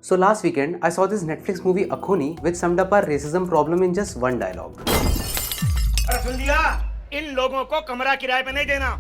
So last weekend, I saw this Netflix movie Akhoni, which summed up our racism problem in just one dialogue. अरे सुन लिया, इन लोगों को कमरा किराए पे नहीं देना।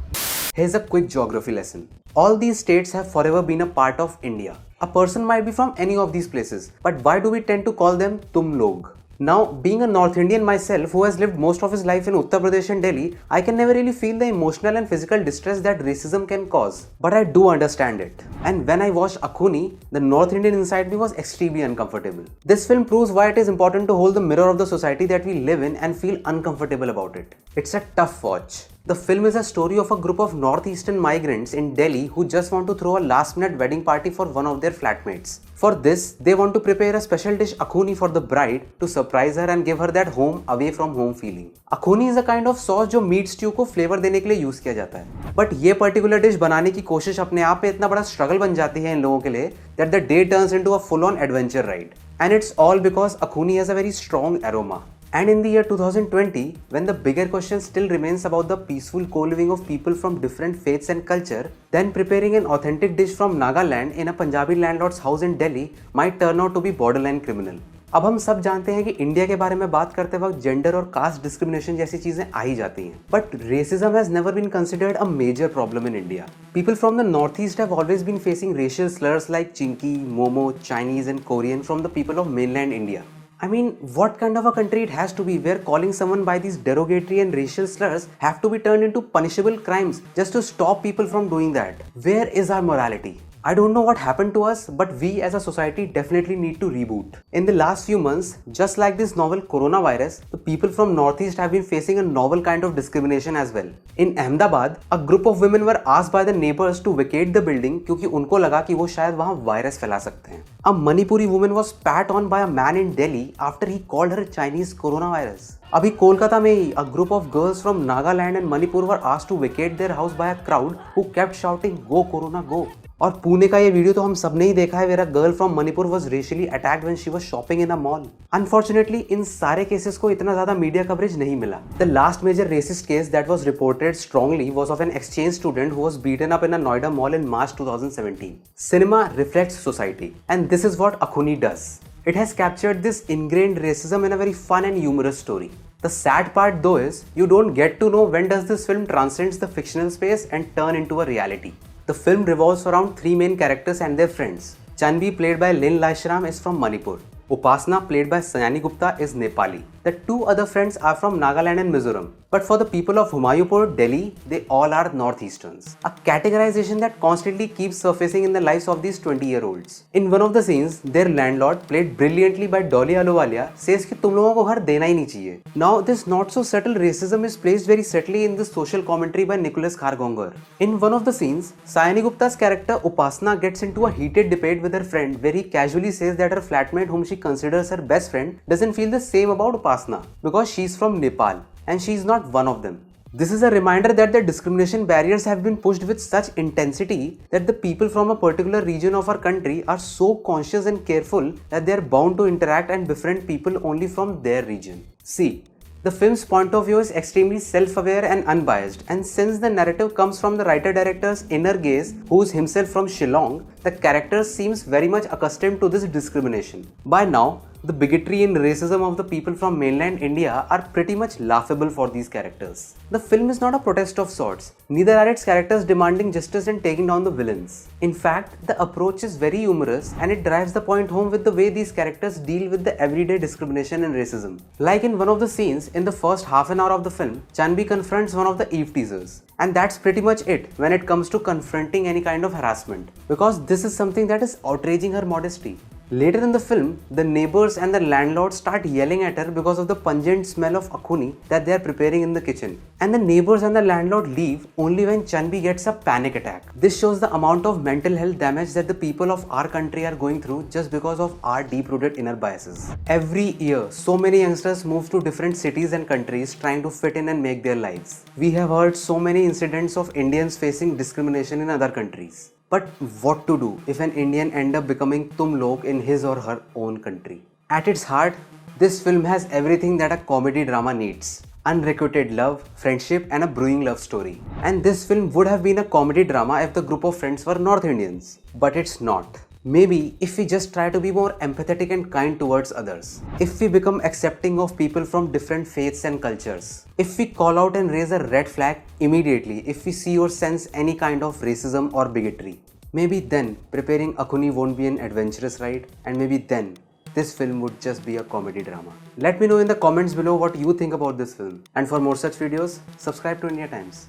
Here's a quick geography lesson. All these states have forever been a part of India. A person might be from any of these places, but why do we tend to call them tum log? Now, being a North Indian myself who has lived most of his life in Uttar Pradesh and Delhi, I can never really feel the emotional and physical distress that racism can cause. But I do understand it. And when I watched Akhuni, the North Indian inside me was extremely uncomfortable. This film proves why it is important to hold the mirror of the society that we live in and feel uncomfortable about it. It's a tough watch. The film is a story of a group of northeastern migrants in Delhi who just want to throw a last-minute wedding party for one of their flatmates. For this, they want to prepare a special dish akhuni for the bride to surprise her and give her that home away from home feeling. Akhuni is a kind of sauce जो meet stew को flavour देने के लिए use किया जाता है. But ये particular dish बनाने की कोशिश अपने आप में इतना बड़ा स्ट्रगल बन जाती है इन लोगों के लिए that the day turns into a full-on adventure ride. And it's all because akhuni has a very strong aroma. And in the year 2020, when the bigger question still remains about the peaceful co-living of people from different faiths and culture, then preparing an authentic dish from Nagaland in a Punjabi landlord's house in Delhi might turn out to be borderline criminal. अब हम सब जानते हैं कि India के बारे में बात करते वक्त जेंडर और कास्ट डिस्क्रिमिनेशन जैसी चीजें आ ही जाती हैं. But racism has never been considered a major problem in India. People from the northeast have always been facing racial slurs like chinky, momo, Chinese and Korean from the people of mainland India. I mean, what kind of a country it has to be where calling someone by these derogatory and racial slurs have to be turned into punishable crimes just to stop people from doing that? Where is our morality? I don't know what happened to us, but we as a society definitely need to reboot. In the last few months, just like this novel coronavirus, the people from Northeast have been facing a novel kind of discrimination as well. In Ahmedabad, a group of women were asked by the neighbors to vacate the building क्योंकि उनको लगा कि वो शायद वहाँ virus फैला सकते हैं. A Manipuri woman was spat on by a man in Delhi after he called her Chinese coronavirus. अभी कोलकाता में ही a group of girls from Nagaland and Manipur were asked to vacate their house by a crowd who kept shouting "Go Corona, go!" और पुणे का ये video तो हम सब ने ही देखा है, where a girl from Manipur was racially attacked when she was shopping in a mall. Unfortunately, इन सारे केसेस को इतना ज़्यादा मीडिया कवरेज नहीं मिला. The last major racist case that was reported strongly was of an exchange student who was beaten up in a Noida mall in March 2017. Cinema reflects society, and this is what Akhuni does. It has captured this ingrained racism in a very fun and humorous story. The sad part though is, you don't get to know when does this film transcends the fictional space and turn into a reality. The film revolves around three main characters and their friends. Chanvi, played by Lin Laishram, is from Manipur. Upasna, played by Sayani Gupta, is Nepali. The two other friends are from Nagaland and Mizoram. But for the people of Humayunpur, Delhi, they all are Northeasterns. A categorization that constantly keeps surfacing in the lives of these 20-year-olds. In one of the scenes, their landlord, played brilliantly by Dolly Ahluwalia, says कि तुम लोगों को घर देना ही नहीं चाहिए. Now, this not so subtle racism is placed very subtly in the social commentary by Nicholas Khargongar. In one of the scenes, Sayani Gupta's character Upasna gets into a heated debate with her friend where he casually says that her flatmate, whom she considers her best friend, doesn't feel the same about Upasna because she's from Nepal and she's not one of them. This is a reminder that the discrimination barriers have been pushed with such intensity that the people from a particular region of our country are so conscious and careful that they are bound to interact and befriend people only from their region. See, the film's point of view is extremely self-aware and unbiased, and since the narrative comes from the writer-director's inner gaze, who is himself from Shillong, the character seems very much accustomed to this discrimination. By now, the bigotry and racism of the people from mainland India are pretty much laughable for these characters. The film is not a protest of sorts, neither are its characters demanding justice and taking down the villains. In fact, the approach is very humorous and it drives the point home with the way these characters deal with the everyday discrimination and racism. Like in one of the scenes in the first half an hour of the film, Chanvi confronts one of the Eve teasers. And that's pretty much it when it comes to confronting any kind of harassment, because this is something that is outraging her modesty. Later in the film, the neighbors and the landlord start yelling at her because of the pungent smell of akhuni that they are preparing in the kitchen. And the neighbors and the landlord leave only when Chanvi gets a panic attack. This shows the amount of mental health damage that the people of our country are going through just because of our deep-rooted inner biases. Every year, so many youngsters move to different cities and countries trying to fit in and make their lives. We have heard so many incidents of Indians facing discrimination in other countries. But what to do if an Indian ends up becoming tum log in his or her own country? At its heart, this film has everything that a comedy drama needs. Unrequited love, friendship and a brewing love story. And this film would have been a comedy drama if the group of friends were North Indians. But it's not. Maybe if we just try to be more empathetic and kind towards others, if we become accepting of people from different faiths and cultures, if we call out and raise a red flag immediately if we see or sense any kind of racism or bigotry, maybe then preparing Akhuni won't be an adventurous ride, and maybe then this film would just be a comedy drama. Let me know in the comments below what you think about this film, and for more such videos, subscribe to India Times.